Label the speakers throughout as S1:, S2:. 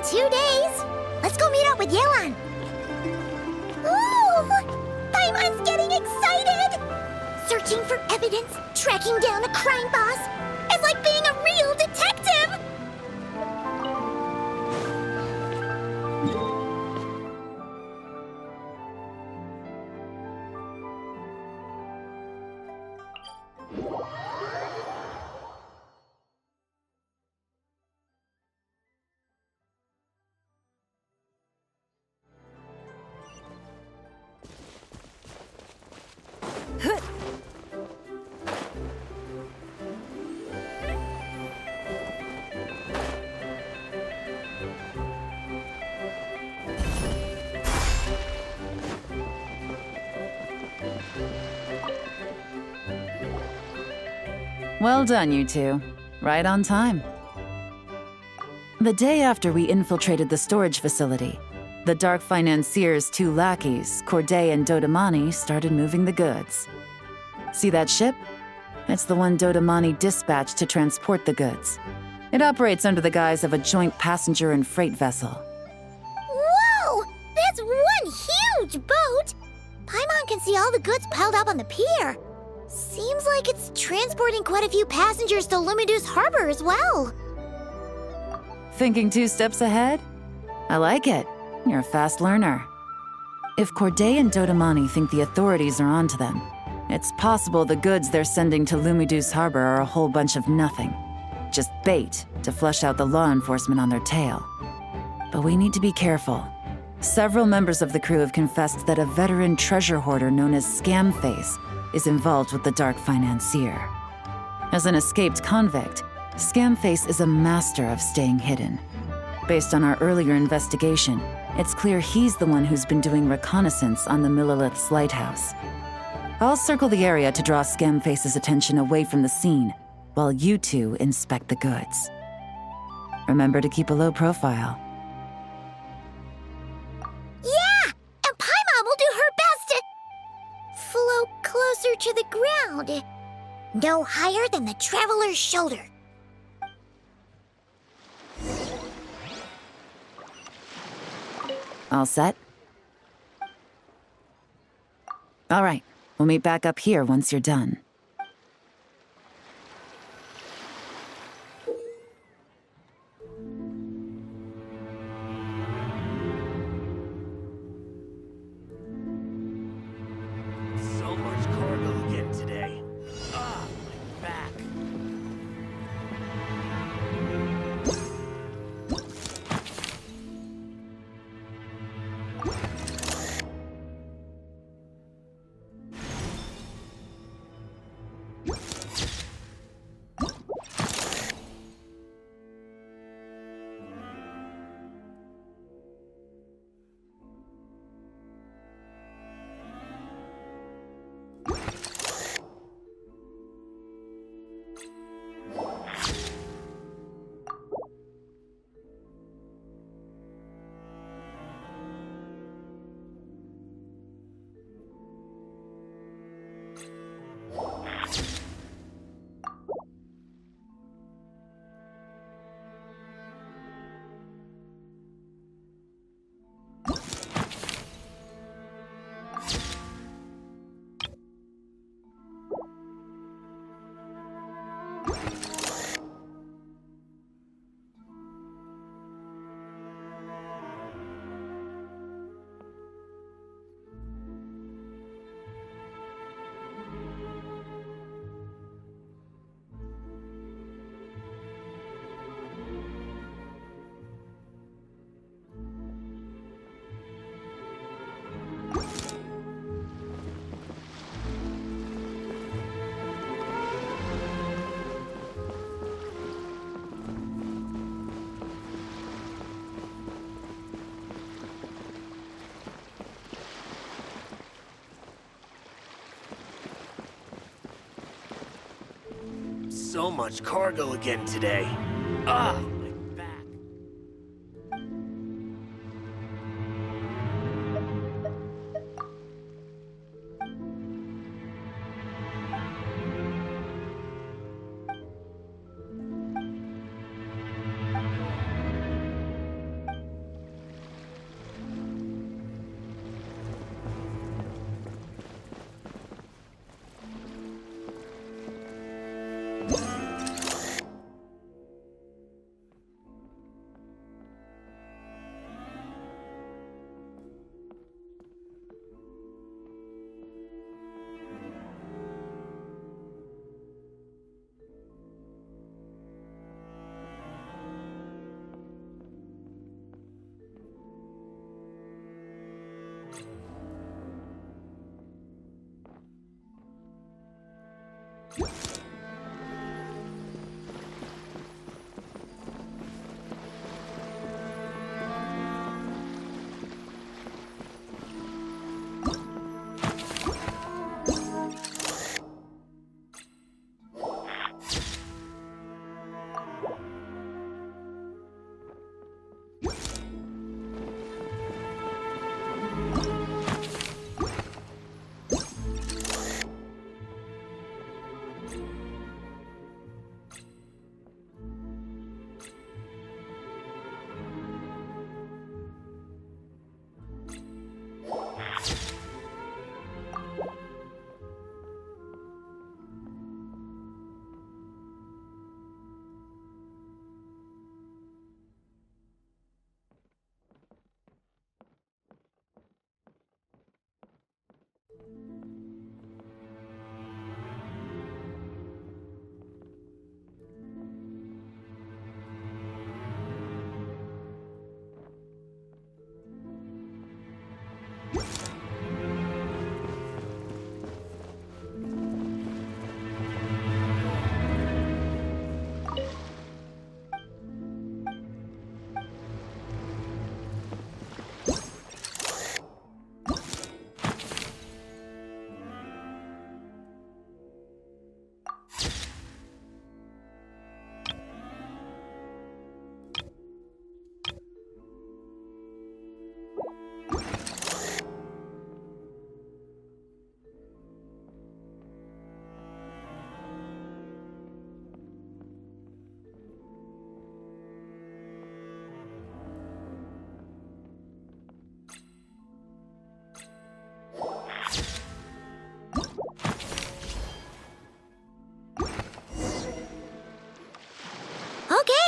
S1: 2 days. Let's go meet up with Yelan. Ooh! Paimon's getting excited! Searching for evidence, tracking down a crime boss. It's like being a real detective!
S2: Well done, you two. Right on time. The day after we infiltrated the storage facility, the Dark Financier's two lackeys, Corday and Dodamani, started moving the goods. See that ship? It's the one Dodamani dispatched to transport the goods. It operates under the guise of a joint passenger and freight vessel.
S1: Whoa! That's one huge boat! Paimon can see all the goods piled up on the pier. Seems like it's transporting quite a few passengers to Lumidu's harbor as well.
S2: Thinking 2 steps ahead? I like it. You're a fast learner. If Corday and Dodamani think the authorities are onto them, it's possible the goods they're sending to Lumidu's harbor are a whole bunch of nothing. Just bait to flush out the law enforcement on their tail. But we need to be careful. Several members of the crew have confessed that a veteran treasure hoarder known as Scamface is involved with the Dark Financier. As an escaped convict, Scamface is a master of staying hidden. Based on our earlier investigation, it's clear he's the one who's been doing reconnaissance on the Millilith's lighthouse. I'll circle the area to draw Scamface's attention away from the scene, while you two inspect the goods. Remember to keep a low profile.
S1: Yeah! And Paimon will do her best to float closer to the ground. No higher than the traveler's shoulder.
S2: All set? All right, we'll meet back up here once you're done.
S3: So much cargo again today. Ah, my back. So much cargo again today. Ah, my back.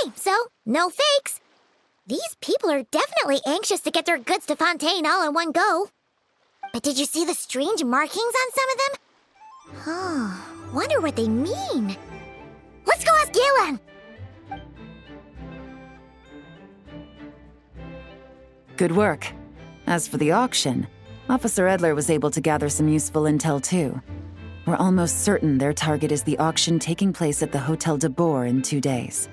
S1: Okay, so no fakes. These people are definitely anxious to get their goods to Fontaine all in one go. But did you see the strange markings on some of them? Oh, wonder what they mean. Let's go ask Yelan!
S2: Good work. As for the auction, Officer Edler was able to gather some useful intel too. We're almost certain their target is the auction taking place at the Hotel de Boer in 2 days.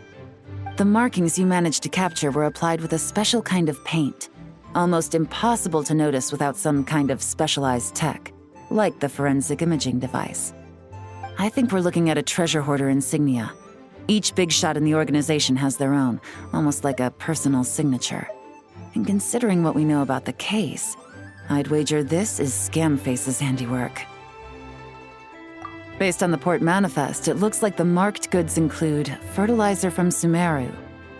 S2: The markings you managed to capture were applied with a special kind of paint, almost impossible to notice without some kind of specialized tech, like the forensic imaging device. I think we're looking at a treasure hoarder insignia. Each big shot in the organization has their own, almost like a personal signature. And considering what we know about the case, I'd wager this is Scamface's handiwork. Based on the port manifest, it looks like the marked goods include fertilizer from Sumeru,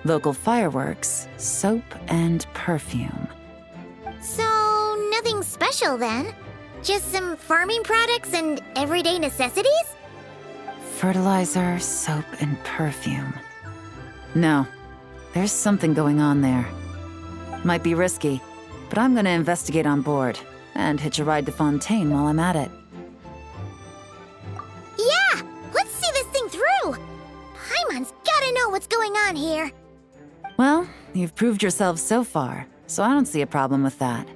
S2: local fireworks, soap, and perfume.
S1: So, nothing special then? Just some farming products and everyday necessities?
S2: Fertilizer, soap, and perfume. No, there's something going on there. Might be risky, but I'm gonna investigate on board and hitch a ride to Fontaine while I'm at it.
S1: Yeah! Let's see this thing through! Paimon's gotta know what's going on here.
S2: Well, you've proved yourself so far, so I don't see a problem with that.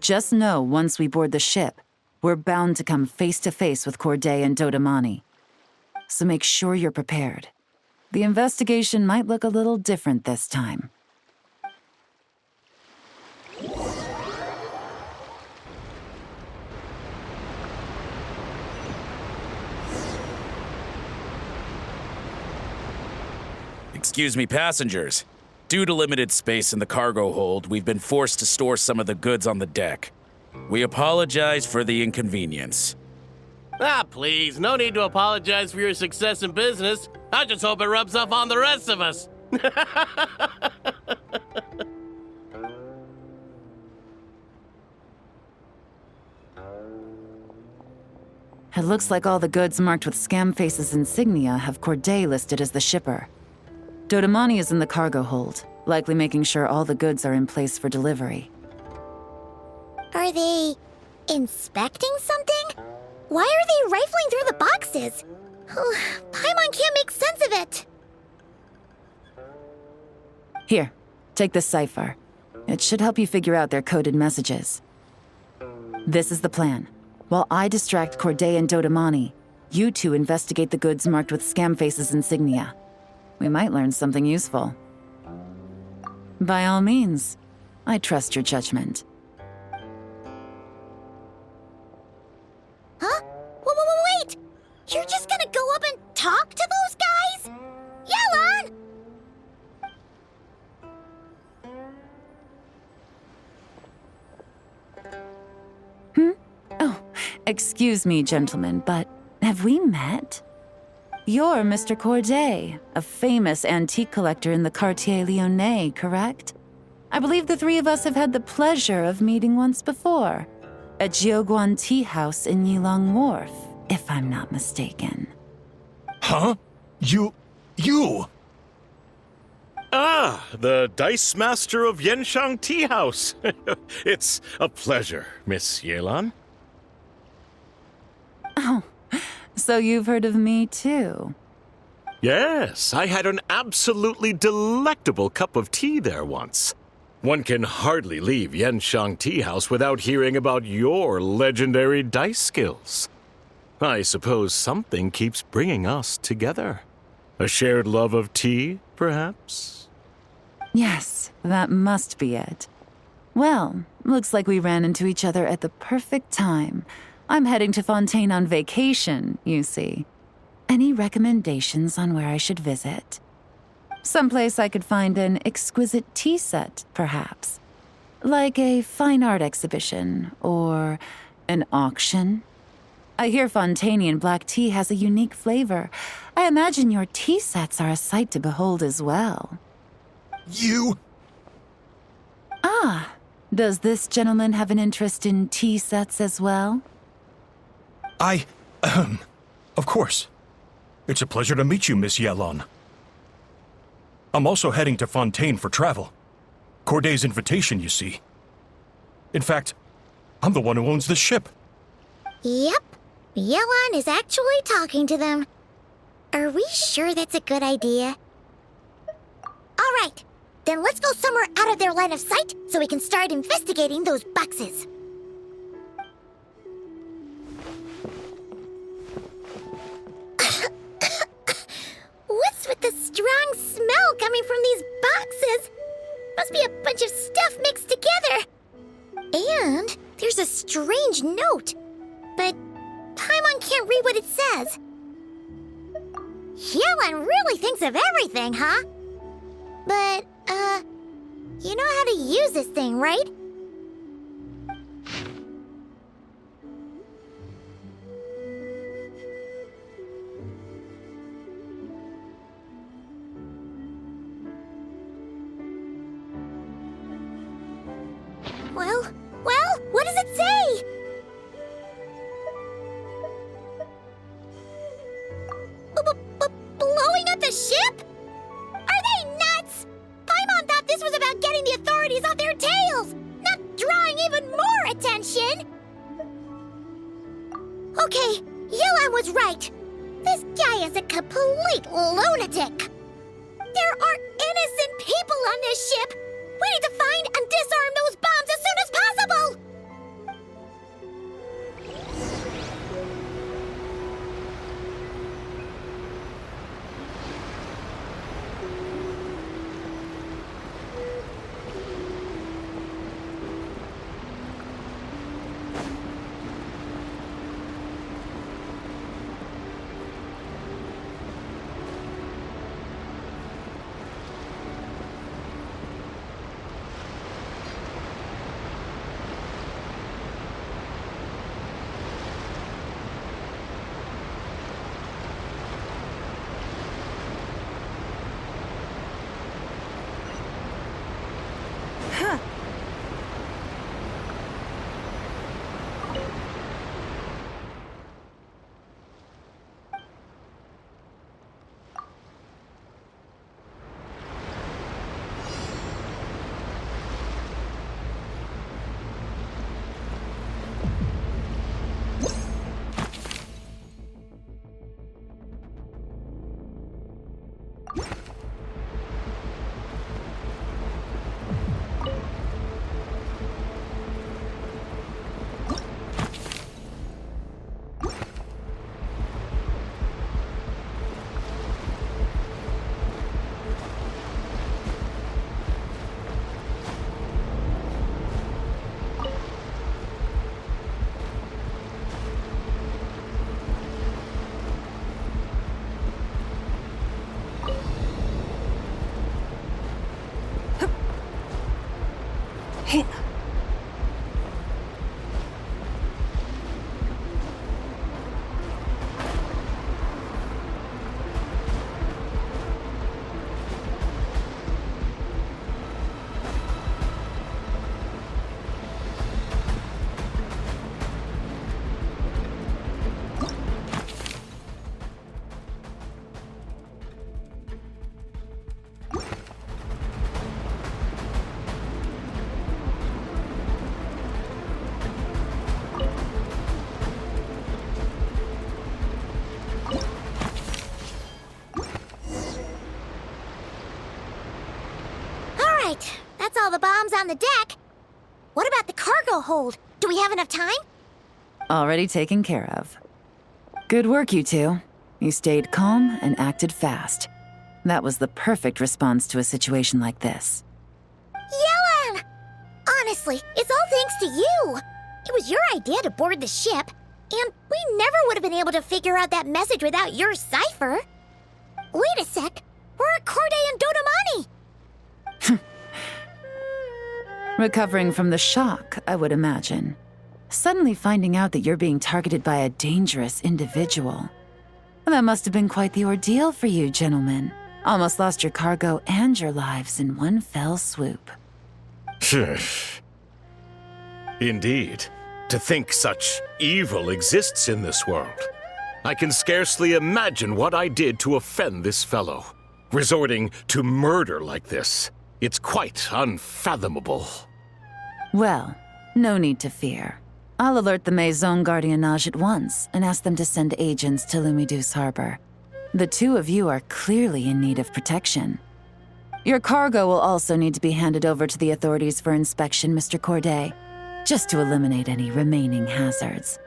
S2: Just know once we board the ship, we're bound to come face to face with Corday and Dodamani. So make sure you're prepared. The investigation might look a little different this time.
S4: Excuse me, passengers. Due to limited space in the cargo hold, we've been forced to store some of the goods on the deck. We apologize for the inconvenience.
S3: Ah, please, no need to apologize for your success in business. I just hope it rubs off on the rest of us.
S2: It looks like all the goods marked with Scamface's insignia have Corday listed as the shipper. Dodamani is in the cargo hold, likely making sure all the goods are in place for delivery.
S1: Are they inspecting something? Why are they rifling through the boxes? Paimon can't make sense of it.
S2: Here, take this cipher. It should help you figure out their coded messages. This is the plan. While I distract Corday and Dodamani, you two investigate the goods marked with Scamface's insignia. We might learn something useful. By all means, I trust your judgment.
S1: Huh? Wait! You're just gonna go up and talk to those guys? Yelan!
S2: Oh, excuse me, gentlemen, but have we met? You're Mr. Corday, a famous antique collector in the Quartier Lyonnais, correct? I believe the three of us have had the pleasure of meeting once before, at Jiuguan Tea House in Yilong Wharf, if I'm not mistaken.
S5: Huh? You...
S6: Ah, the Dice Master of Yenshang Tea House. It's a pleasure, Miss Yelan.
S2: Oh, so you've heard of me too?
S6: Yes, I had an absolutely delectable cup of tea there once. One can hardly leave Yenshang Tea House without hearing about your legendary dice skills. I suppose something keeps bringing us together. A shared love of tea, perhaps?
S2: Yes, that must be it. Well, looks like we ran into each other at the perfect time. I'm heading to Fontaine on vacation, you see. Any recommendations on where I should visit? Someplace I could find an exquisite tea set, perhaps. Like a fine art exhibition, or an auction. I hear Fontainian black tea has a unique flavor. I imagine your tea sets are a sight to behold as well.
S5: You...
S2: Ah, does this gentleman have an interest in tea sets as well?
S5: Of course. It's a pleasure to meet you, Miss Yelan. I'm also heading to Fontaine for travel. Corday's invitation, you see. In fact, I'm the one who owns the ship.
S1: Yep. Yelan is actually talking to them. Are we sure that's a good idea? All right. Then let's go somewhere out of their line of sight so we can start investigating those boxes. What's with the strong smell coming from these boxes? Must be a bunch of stuff mixed together. And there's a strange note. But Paimon can't read what it says. Yelan really thinks of everything, huh? But, you know how to use this thing, right? Well, what does it say? Blowing up the ship? Are they nuts? Paimon thought this was about getting the authorities off their tails, not drawing even more attention. Okay, Yelan was right. This guy is a complete lunatic. There are innocent people on this ship. We need to find and disarm those bombs as soon as possible! Right, that's all the bombs on the deck. What about the cargo hold? Do we have enough time?
S2: Already taken care of. Good work, you two. You stayed calm and acted fast. That was the perfect response to a situation like this.
S1: Yelan! Honestly, it's all thanks to you. It was your idea to board the ship, and we never would have been able to figure out that message without your cipher. Wait a sec. Where are Corday and Dodomani?
S2: Recovering from the shock, I would imagine. Suddenly finding out that you're being targeted by a dangerous individual. That must have been quite the ordeal for you, gentlemen. Almost lost your cargo and your lives in one fell swoop.
S6: Indeed. To think such evil exists in this world. I can scarcely imagine what I did to offend this fellow. resorting to murder like this. It's quite unfathomable.
S2: Well, no need to fear. I'll alert the Maison Gardiennage at once and ask them to send agents to Lumidus Harbor. The two of you are clearly in need of protection. Your cargo will also need to be handed over to the authorities for inspection, Mr. Corday, just to eliminate any remaining hazards.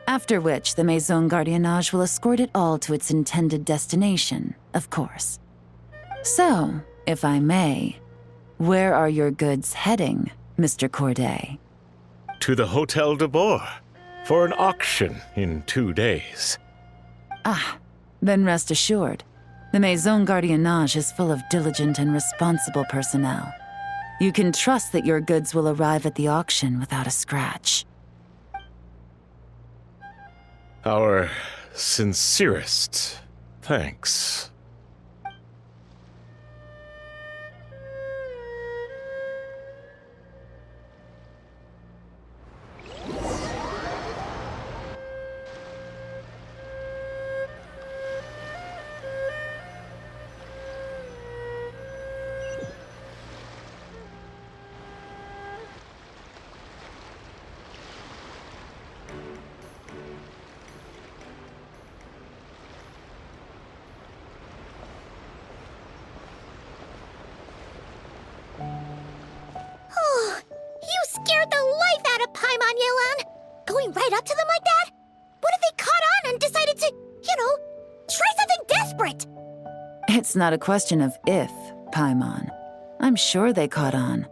S2: After which, the Maison Gardiennage will escort it all to its intended destination, of course. So, if I may, where are your goods heading, Mr. Corday?
S6: To the Hotel de Boer for an auction in 2 days.
S2: Ah, then rest assured, the Maison Gardiennage is full of diligent and responsible personnel. You can trust that your goods will arrive at the auction without a scratch.
S6: Our sincerest thanks.
S1: Oh, you scared the life out of Paimon, Yelan! Going right up to them like that? What if they caught on and decided to, try something desperate?
S2: It's not a question of if, Paimon. I'm sure they caught on.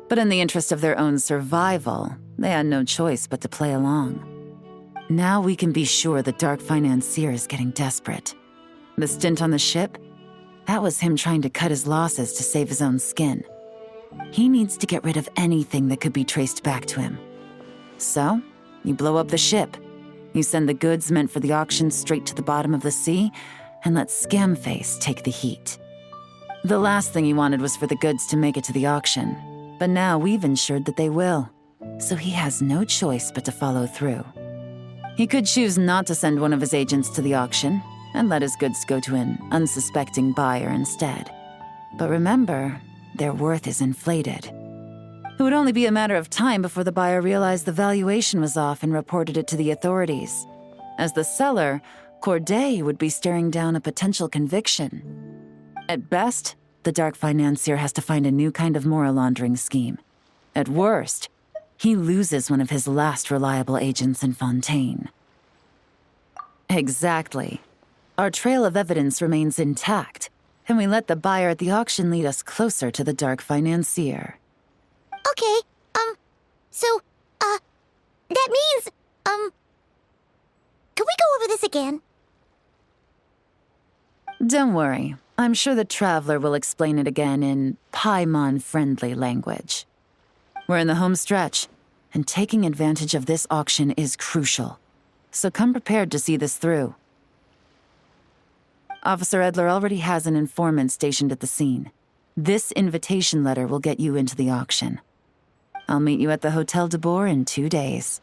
S2: But in the interest of their own survival, they had no choice but to play along. Now we can be sure the Dark Financier is getting desperate. The stint on the ship? That was him trying to cut his losses to save his own skin. He needs to get rid of anything that could be traced back to him. So, you blow up the ship. You send the goods meant for the auction straight to the bottom of the sea, and let Scamface take the heat. The last thing he wanted was for the goods to make it to the auction, but now we've ensured that they will, so he has no choice but to follow through. He could choose not to send one of his agents to the auction, and let his goods go to an unsuspecting buyer instead. But remember, their worth is inflated. It would only be a matter of time before the buyer realized the valuation was off and reported it to the authorities. As the seller, Corday would be staring down a potential conviction. At best, the Dark Financier has to find a new kind of moral laundering scheme. At worst, he loses one of his last reliable agents in Fontaine. Exactly. Our trail of evidence remains intact, and we let the buyer at the auction lead us closer to the Dark Financier.
S1: Okay, that means, can we go over this again?
S2: Don't worry. I'm sure the Traveler will explain it again in Paimon-friendly language. We're in the home stretch, and taking advantage of this auction is crucial. So come prepared to see this through. Officer Edler already has an informant stationed at the scene. This invitation letter will get you into the auction. I'll meet you at the Hotel de Boer in 2 days.